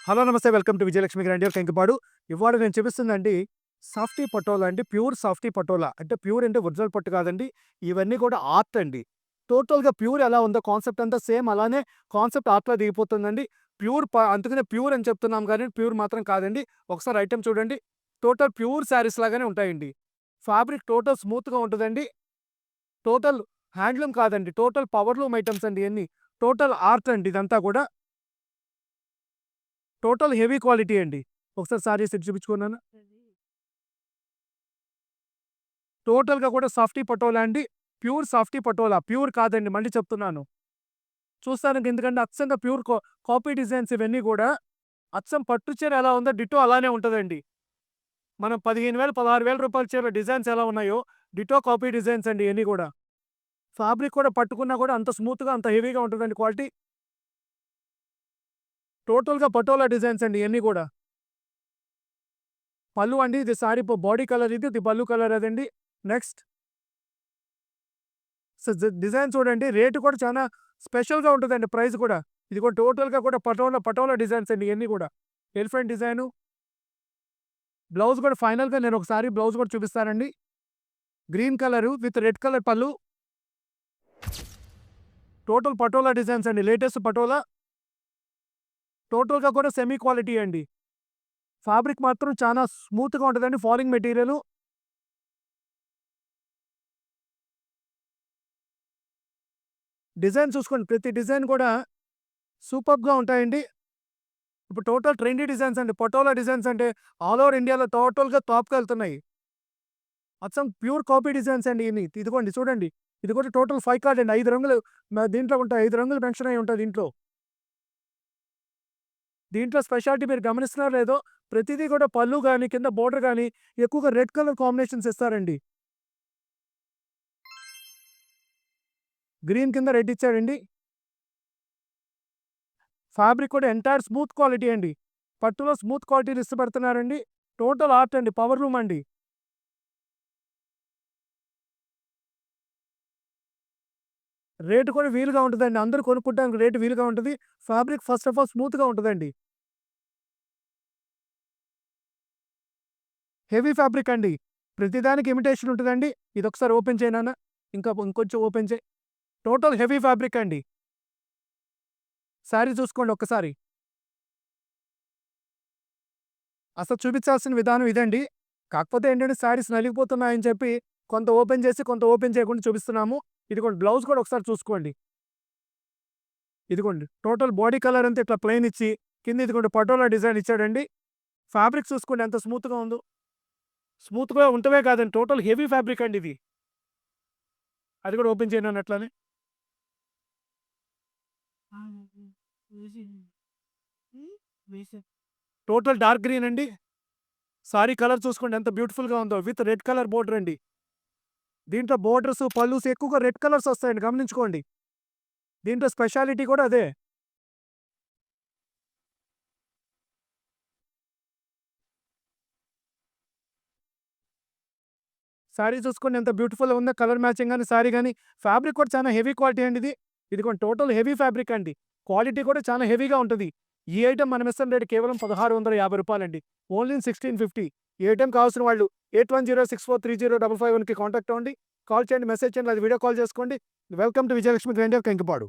Hello నమస్తే welcome to Vijayalakshmi grandeur Kankipadu. ఇవాళ నేను చూపిస్తుందండి సాఫ్టీ పటోలా అండి. Pure softy patola. అంటే ప్యూర్ అంటే ఒరిజినల్ పట్టు కాదండి. ఇవన్నీ కూడా ఆర్ట్ అండి. టోటల్‌గా ప్యూర్ ఎలా ఉందో కాన్సెప్ట్ అంతా సేమ్ అలానే కాన్సెప్ట్ ఆర్ట్‌లో దిగిపోతుందండి. అందుకనే ప్యూర్ అని చెప్తున్నాం గానీ ప్యూర్ మాత్రం కాదండి. ఒకసారి ఐటెమ్ చూడండి. టోటల్ ప్యూర్ శారీస్ లాగానే ఉంటాయండి. ఫ్యాబ్రిక్ టోటల్ స్మూత్‌గా ఉంటదండి. టోటల్ హ్యాండ్లూమ్ కాదండి. టోటల్ పవర్‌లూమ్ ఐటెమ్స్ అండి ఇయన్నీ. టోటల్ ఆర్ట్ అండి ఇదంతా కూడా. టోటల్ హెవీ క్వాలిటీ అండి. ఒకసారి సారీస్ ఇటు చూపించుకున్నాను. టోటల్‌గా కూడా సాఫ్టీ పటోలా అండి. Pure softy patola. ప్యూర్ కాదండి మళ్ళీ చెప్తున్నాను. చూస్తానికి ఎందుకంటే అచ్చంగా ప్యూర్ కాపీ డిజైన్స్ ఇవన్నీ గూడా అచ్చం పట్టు చీర ఎలా ఉందో డిట్టో అలానే ఉంటదండి. మనం 15,000, 16,000 రూపాయల చీరల డిజైన్స్ ఎలా ఉన్నాయో డిట్టో కాపీ డిజైన్స్ అండి ఇయన్నీ గూడా. ఫ్యాబ్రిక్ కూడా పట్టుకున్నా కూడా అంత స్మూత్‌గా, అంత హెవీగా ఉంటదండి క్వాలిటీ. టోటల్‌గా పటోలా డిజైన్స్ అండి ఇయన్నీ గూడా. పల్లు అండి ఇది సారీ బాడీ కలర్ ఇది పల్లు కలర్ అదండి. నెక్స్ట్ డిజైన్ చూడండి. రేట్ కూడా చానా స్పెషల్‌గా ఉంటదండి ప్రైస్ కూడా. ఇది కూడా టోటల్‌గా కూడా పటోలా డిజైన్స్ అండి ఇయన్నీ గూడా. Elephant design. బ్లౌజ్ కూడా ఫైనల్‌గా నేను ఒకసారి బ్లౌజ్ కూడా చూపిస్తానండి. Green colour with red colour పల్లు. టోటల్ పటోలా డిజైన్స్ అండి. లేటెస్ట్ పటోలా. టోటల్‌గా కూడా సెమీ క్వాలిటీ అండి. ఫ్యాబ్రిక్ మాత్రం చానా స్మూత్‌గా ఉంటదండి. Falling material. డిజైన్ చూసుకోండి. ప్రతి డిజైన్ కూడా సూపర్బ్‌గా ఉంటాయండి. ఇప్పుడు టోటల్ ట్రెండీ డిజైన్స్ అండి. పటోలా డిజైన్స్ అంటే ఆల్ ఓవర్ ఇండియాలో టోటల్‌గా టాప్‌కెళ్తున్నాయి. అచ్చం ప్యూర్ కాపీ డిజైన్స్ అండి ఇన్ని. ఇదిగోండి చూడండి. ఇది కూడా టోటల్ 5 కార్డ్ అండి. 5 రంగులు దీంట్లో ఉంటాయి. 5 రంగులు మెన్షన్ అయ్యి ఉంటాయి దీంట్లో. దీంట్లో స్పెషాలిటీ మీరు గమనిస్తున్నారో లేదో ప్రతిదీ కూడా పళ్ళు గాని, కింద బోర్డర్ గాని ఎక్కువగా రెడ్ కలర్ కాంబినేషన్స్ ఇస్తారండి. గ్రీన్ కింద రెడ్ ఇచ్చాడండి. ఫ్యాబ్రిక్ కూడా ఎంటైర్ స్మూత్ క్వాలిటీ అండి. పట్టులో స్మూత్ క్వాలిటీని ఇష్టపడుతున్నారండి. టోటల్ ఆర్ట్ అండి. పవర్ లూమ్ అండి. రేట్ కూడా వీలుగా ఉంటదండి. అందరూ కొనుక్కుంటానికి రేట్ వీలుగా ఉంటది. ఫ్యాబ్రిక్ ఫస్ట్ ఆఫ్ ఆల్ స్మూత్‌గా ఉంటదండి. హెవీ ఫ్యాబ్రిక్ అండి. ప్రతిదానికి ఇమిటేషన్ ఉంటదండి. ఇదొకసారి ఓపెన్ చెయి నాన్న. ఇంకొంచెం ఓపెన్ చెయి. టోటల్ హెవీ ఫ్యాబ్రిక్ అండి. శారీ చూసుకోండి ఒక్కసారి. అసలు చూపించాల్సిన విధానం ఇదండి. కాకపోతే ఏంటంటే శారీస్ నలిగిపోతున్నాయని చెప్పి కొంత ఓపెన్ చేసి, కొంత ఓపెన్ చేయకుండా చూపిస్తున్నాము. ఇదిగోండి బ్లౌజ్ కూడా ఒకసారి చూసుకోండి. ఇదిగోండి టోటల్ బాడీ కలర్ అంతా ఇట్లా ప్లెయిన్ ఇచ్చి, కింద ఇదిగోండి పటోలా డిజైన్ ఇచ్చాడండి. ఫ్యాబ్రిక్ చూసుకోండి ఎంత స్మూత్‌గా ఉందో. స్మూత్‌గా ఉండటమే కాదండి టోటల్ హెవీ ఫ్యాబ్రిక్ అండి ఇది. అది కూడా ఓపెన్ చేయను అట్లనే. టోటల్ డార్క్ గ్రీన్ అండి. సారీ కలర్ చూసుకోండి ఎంత బ్యూటిఫుల్‌గా ఉందో విత్ రెడ్ కలర్ బోర్డర్ అండి. దీంట్లో బోర్డర్స్, పల్లూస్ ఎక్కువగా రెడ్ కలర్స్ వస్తాయండి గమనించుకోండి. దీంట్లో స్పెషాలిటీ కూడా అదే. సారీ చూసుకోండి ఎంత బ్యూటిఫుల్‌గా ఉందో కలర్ మ్యాచింగ్ గాని, సారీ గాని, ఫ్యాబ్రిక్ కూడా చాలా హెవీ క్వాలిటీ అండి ఇది. ఇదిగోండి టోటల్ హెవీ ఫ్యాబ్రిక్ అండి. క్వాలిటీ కూడా చాలా హెవీగా ఉంటది. ఈ ఐటెమ్ మనం ఇస్తున్న రేట్ కేవలం రూ. 1650 ఓన్లీ 1650. ఈ ఐటెమ్ కావాల్సిన వాళ్ళు 8106430551కి కాంటాక్ట్ అవ్వండి. కాల్ చేయండి, మెసేజ్ చేయండి లేదా వీడియో కాల్ చేసుకోండి. Welcome to Vijayalakshmi grinder Kankipadu.